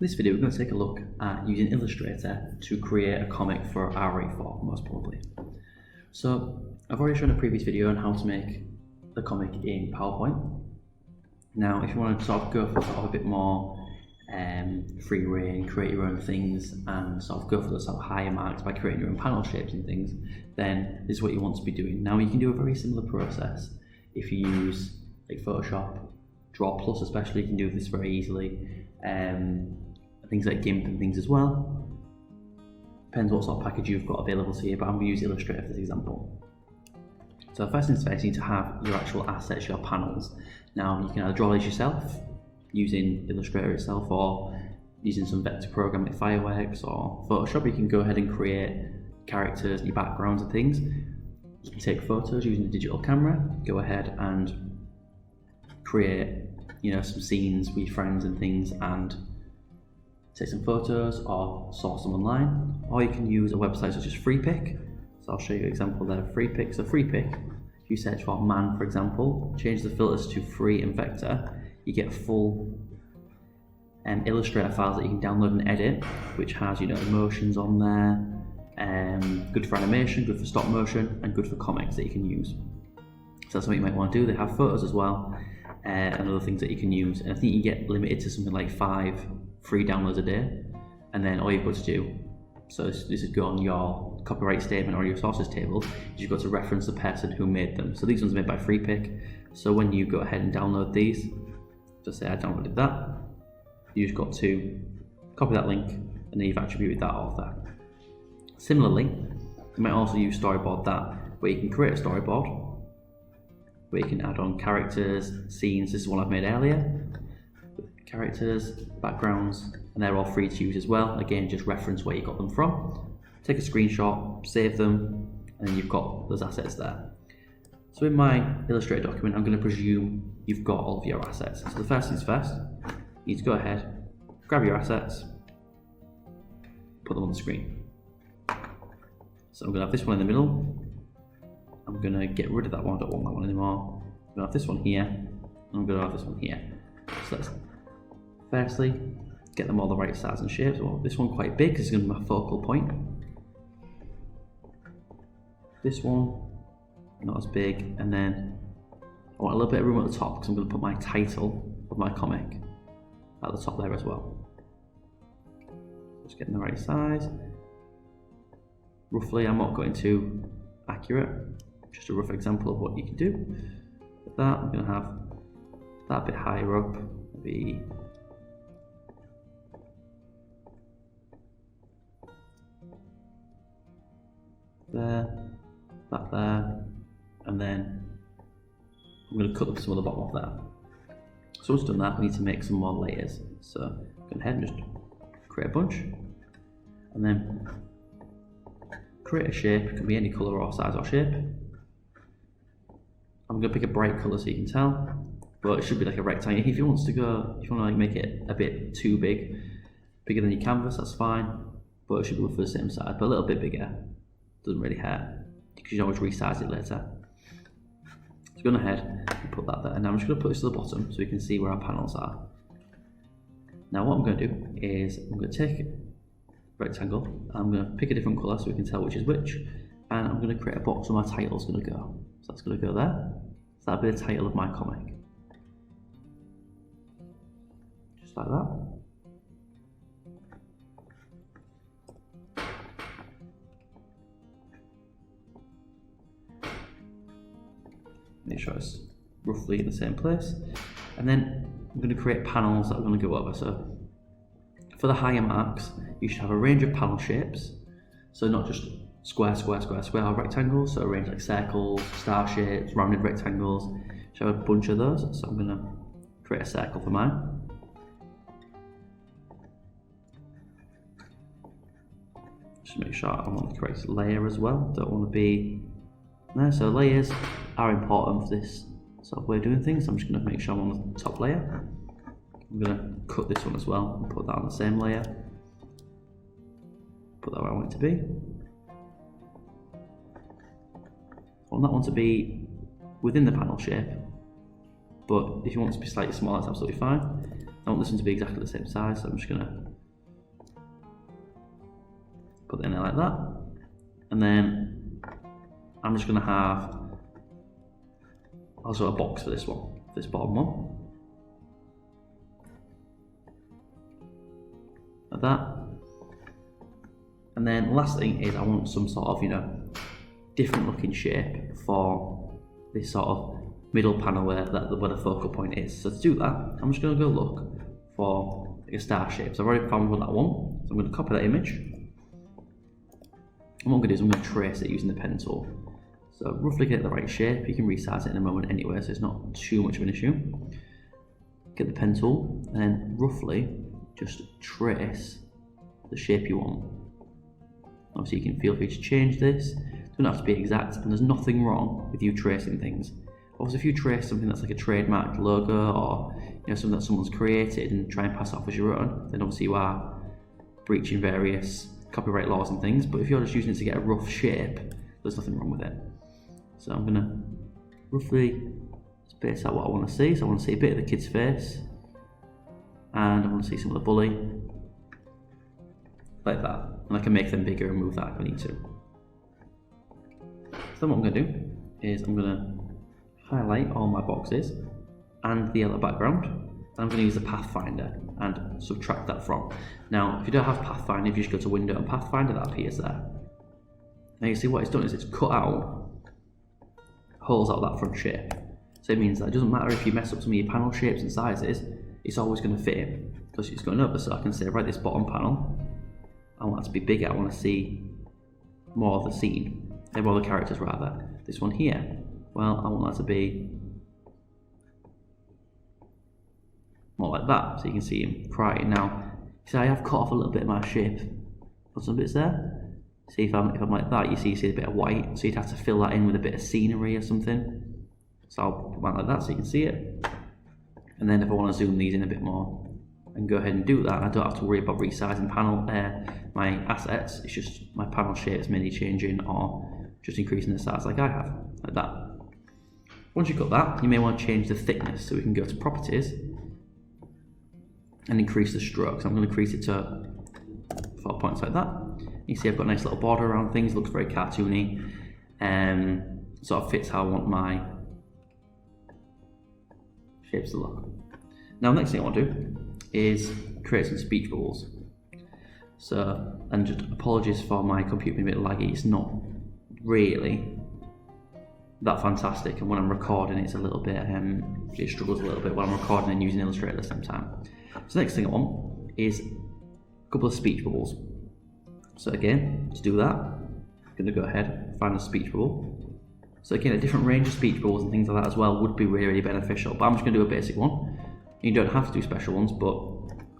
this video we're going to take a look at using Illustrator to create a comic for R084 most probably. So I've already shown a previous video on how to make the comic in PowerPoint. Now if you want to sort of go for sort of a bit more free reign, create your own things and sort of go for the sort of higher marks by creating your own panel shapes and things, then this is what you want to be doing. Now you can do a very similar process if you use like Photoshop, Draw Plus especially. You can do this very easily. Things like GIMP and things as well. Depends what sort of package you've got available to you, but I'm going to use Illustrator for this example. So first things first, you need to have your actual assets, your panels. Now you can either draw these yourself using Illustrator itself, or using some vector program like Fireworks or Photoshop. You can go ahead and create characters and your backgrounds and things. You can take photos using a digital camera, go ahead and create some scenes with your friends and things and take some photos or source them online, or you can use a website such as Pics. So I'll show you an example there of Pics. So Pics, if you search for man for example, change the filters to free and vector, you get full Illustrator files that you can download and edit, which has emotions on there, good for animation, good for stop motion, and good for comics that you can use. So that's what you might want to do. They have photos as well, and other things that you can use. And I think you get limited to something like 5 free downloads a day, and then all you've got to do, so this is go on your copyright statement or your sources table, is you've got to reference the person who made them. So these ones are made by Pics. So when you go ahead and download these, just say I downloaded that, you've got to copy that link and then you've attributed that author. Similarly, you might also use storyboard that, where you can create a storyboard where you can add on characters, scenes. This is one I've made earlier. Characters, backgrounds, and they're all free to use as well. Again, just reference where you got them from, take a screenshot, save them, and then you've got those assets there. So in my Illustrator document, I'm going to presume you've got all of your assets. So the first things first, you need to go ahead, grab your assets, put them on the screen. So I'm going to have this one in the middle. I'm going to get rid of that one, I don't want that one anymore. I'm going to have this one here, and I'm going to have this one here. So let's firstly get them all the right size and shapes. Well, this one quite big because it's going to be my focal point. This one not as big, and then I want a little bit of room at the top because I'm going to put my title of my comic at the top there as well. Just getting the right size. Roughly, I'm not going too accurate, just a rough example of what you can do. With that, I'm going to have that a bit higher up, maybe there, that there, and then I'm going to cut some of the bottom off there. So once done that, we need to make some more layers. So go ahead and just create a bunch, and then create a shape. It can be any colour or size or shape. I'm going to pick a bright colour so you can tell, but it should be like a rectangle. If you want to like make it a bit too big, bigger than your canvas, that's fine, but it should be for the same size, but a little bit bigger. Doesn't really hurt, because you can always resize it later. So go ahead and put that there, and now I'm just going to put this to the bottom so we can see where our panels are. Now what I'm going to do is I'm going to take a rectangle, I'm going to pick a different colour so we can tell which is which, and I'm going to create a box where my title's going to go. So that's going to go there. So that'll be the title of my comic. Just like that. Make sure it's roughly in the same place, and then I'm going to create panels that I'm going to go over. So for the higher marks, you should have a range of panel shapes, so not just square, square, square, square, or rectangles. So a range like circles, star shapes, rounded rectangles. Show a bunch of those. So I'm going to create a circle for mine. Just make sure I want the correct layer as well. Don't want to be there. So layers are important for this sort of way of doing things. So I'm just going to make sure I'm on the top layer. I'm going to cut this one as well and put that on the same layer. Put that where I want it to be. I want that one to be within the panel shape, but if you want it to be slightly smaller, that's absolutely fine. I want this one to be exactly the same size, so I'm just going to put it in there like that, and then I'm just going to have also a box for this one, this bottom one, like that. And then last thing is I want some sort of, you know, different looking shape for this sort of middle panel where the focal point is. So to do that, I'm just going to go look for like a star shape. So I've already found that one, so I'm going to copy that image. And what I'm going to do is I'm going to trace it using the pen tool. So roughly get the right shape. You can resize it in a moment anyway, so it's not too much of an issue. Get the pen tool and then roughly just trace the shape you want. Obviously you can feel free to change this. It doesn't have to be exact, and there's nothing wrong with you tracing things. Obviously if you trace something that's like a trademarked logo, or you know, something that someone's created and try and pass it off as your own, then obviously you are breaching various copyright laws and things. But if you're just using it to get a rough shape, there's nothing wrong with it. So I'm going to roughly space out what I want to see. So I want to see a bit of the kid's face, and I want to see some of the bully, like that. And I can make them bigger and move that if I need to. So what I'm going to do is I'm going to highlight all my boxes and the yellow background. I'm going to use the Pathfinder and subtract that from. Now, if you don't have Pathfinder, if you just go to Window and Pathfinder, that appears there. Now you see what it's done is it's cut out holes out of that front shape. So it means that it doesn't matter if you mess up some of your panel shapes and sizes, it's always going to fit in because it's going over. So I can say, right, this bottom panel, I want that to be bigger. I want to see more of the scene, more of the characters rather. This one here, well, I want that to be more like that, so you can see him crying. Now, see, I have cut off a little bit of my shape. Put some bits there. See if I'm like that, you see a bit of white, so you'd have to fill that in with a bit of scenery or something. So I'll put mine like that so you can see it. And then if I want to zoom these in a bit more and go ahead and do that, I don't have to worry about resizing my assets. It's just my panel shapes mainly changing or just increasing the size like I have, like that. Once you've got that, you may want to change the thickness, so we can go to properties and increase the stroke. So I'm going to increase it to 4 points like that. You see I've got a nice little border around things, looks very cartoony, and sort of fits how I want my shapes to look. Now, next thing I want to do is create some speech bubbles. So, and just apologies for my computer being a bit laggy, it's not really that fantastic, and when I'm recording it's a little bit, it struggles a little bit when I'm recording and using Illustrator at the same time. So next thing I want is a couple of speech bubbles. So again, to do that, I'm going to go ahead and find a speech bubble. So again, a different range of speech bubbles and things like that as well would be really, really beneficial, but I'm just going to do a basic one. You don't have to do special ones, but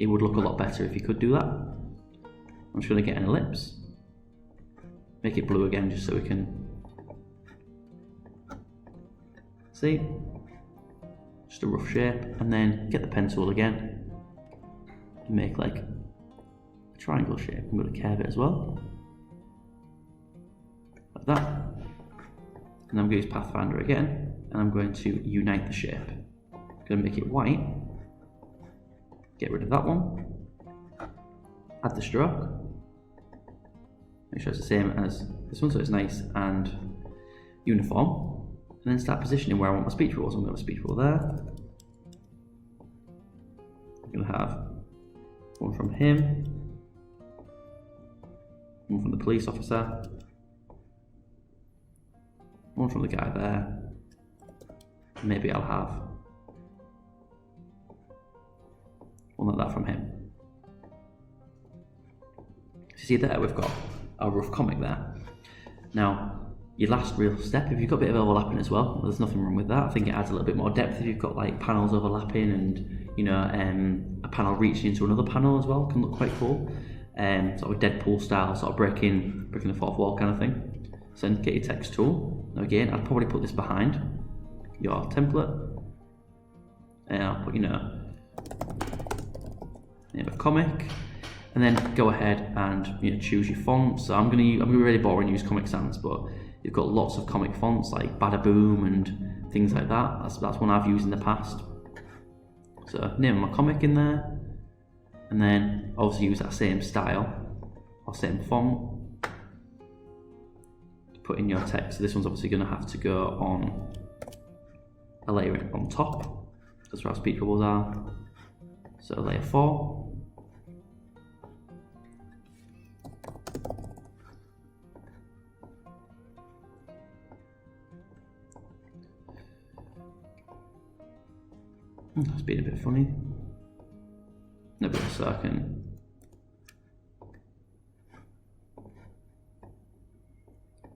it would look a lot better if you could do that. I'm just going to get an ellipse, make it blue again just so we can see, just a rough shape, and then get the pen tool again and make like a triangle shape. I'm going to curve it as well, like that. And I'm going to use Pathfinder again, and I'm going to unite the shape. I'm going to make it white, get rid of that one, add the stroke, make sure it's the same as this one so it's nice and uniform, and then start positioning where I want my speech bubble. So I'm going to have a speech bubble there. I'm going to have one from him, one from the police officer, one from the guy there, and maybe I'll have one like that from him. So you see there, we've got our rough comic there. Now, your last real step, if you've got a bit of overlapping as well, there's nothing wrong with that. I think it adds a little bit more depth if you've got like panels overlapping and, you know, a panel reaching into another panel as well, can look quite cool. Sort of Deadpool style, sort of breaking the fourth wall kind of thing. So then get your text tool. Now again, I'd probably put this behind your template, and I'll put, you know, name of comic, and then go ahead and, you know, choose your font. So I'm gonna be really boring and use Comic Sans, but you've got lots of comic fonts like Badaboom and things like that. That's one I've used in the past. So name of my comic in there, and then obviously use that same style or same font. put in your text. So this one's obviously going to have to go on a layer on top. That's where our speech bubbles are. So layer 4. That's been a bit funny. No, but so I can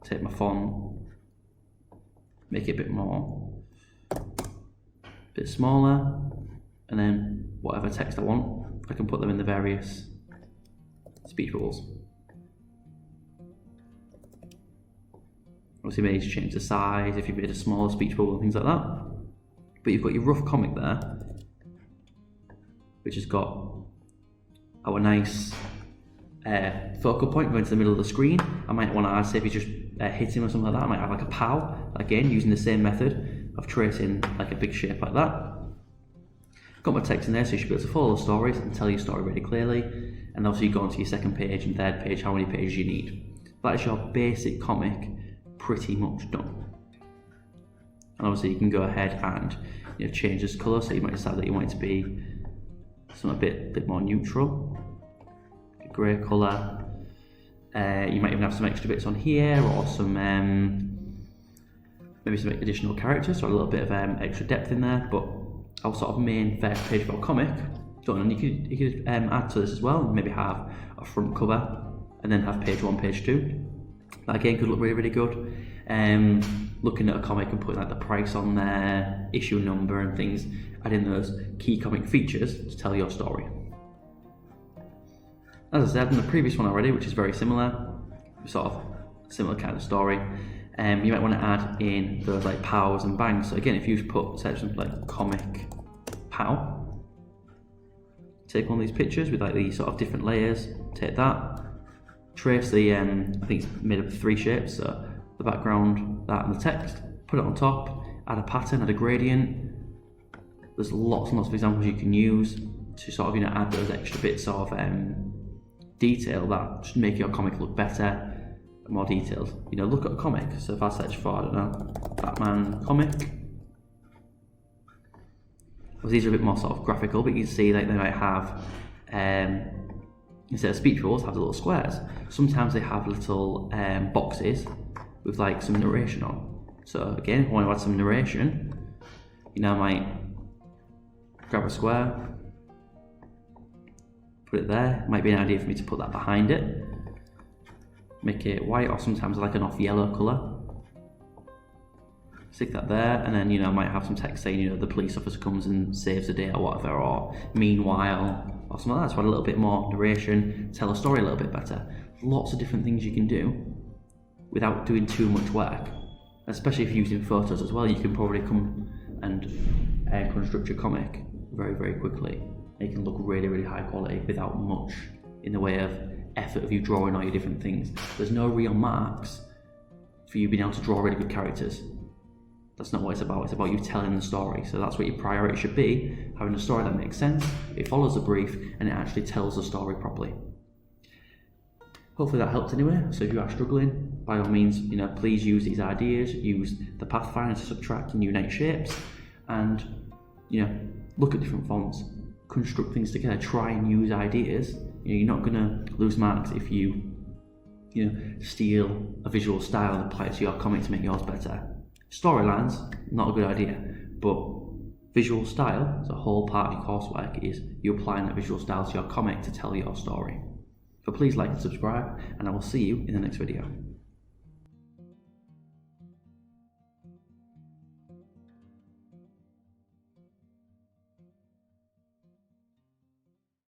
take my font, make it a bit more, a bit smaller, and then whatever text I want, I can put them in the various speech bubbles. Obviously, you may need to change the size if you've made a smaller speech bubble and things like that. But you've got your rough comic there, which has got our nice focal point going to the middle of the screen. I might want to add, say if you just hit him or something like that, I might have like a pow, again using the same method of tracing like a big shape like that. Got my text in there, so you should be able to follow the stories and tell your story really clearly. And obviously you go on to your second page and third page, how many pages you need. That is your basic comic pretty much done. And obviously you can go ahead and change this colour, so you might decide that you want it to be something a bit more neutral, a grey colour. You might even have some extra bits on here, or some maybe some additional characters, or a little bit of extra depth in there. But our sort of main first page of our comic done, and you could add to this as well, and maybe have a front cover and then have page 1, page 2. That again could look really, really good. Looking at a comic and putting like the price on there, issue number and things, adding those key comic features to tell your story. As I said in the previous one already, which is very similar, sort of similar kind of story, you might want to add in those like pows and bangs. So again, if you put something like comic pow, take one of these pictures with like these sort of different layers, take that, trace the, I think it's made up of 3 shapes, so the background, that and the text, put it on top, add a pattern, add a gradient. There's lots and lots of examples you can use to sort of add those extra bits of detail that just make your comic look better, more detailed. Look at a comic. So if I search for, I don't know, Batman comic, well, these are a bit more sort of graphical, but you can see like they might have instead of speech bubbles, have the little squares. Sometimes they have little boxes with like some narration on. So again, if I want to add some narration, I might grab a square, put it there. Might be an idea for me to put that behind it, make it white, or sometimes like an off yellow colour. Stick that there, and then I might have some text saying the police officer comes and saves the day or whatever, or meanwhile, or something like that. So add a little bit more narration, tell a story a little bit better. Lots of different things you can do without doing too much work. Especially if you're using photos as well, you can probably come and construct your comic very, very quickly. It can look really, really high quality without much in the way of effort of you drawing all your different things. There's no real marks for you being able to draw really good characters. That's not what it's about. It's about you telling the story. So that's what your priority should be, having a story that makes sense, it follows the brief, and it actually tells the story properly. Hopefully that helped anyway. So if you are struggling, by all means, please use these ideas, use the pathfinder to subtract and unite shapes, and look at different fonts, construct things together, try and use ideas. You're not gonna lose marks if you steal a visual style and apply it to your comic to make yours better. Storylines, not a good idea, but visual style, so a whole part of your coursework is you applying that visual style to your comic to tell your story. So please like and subscribe, and I will see you in the next video.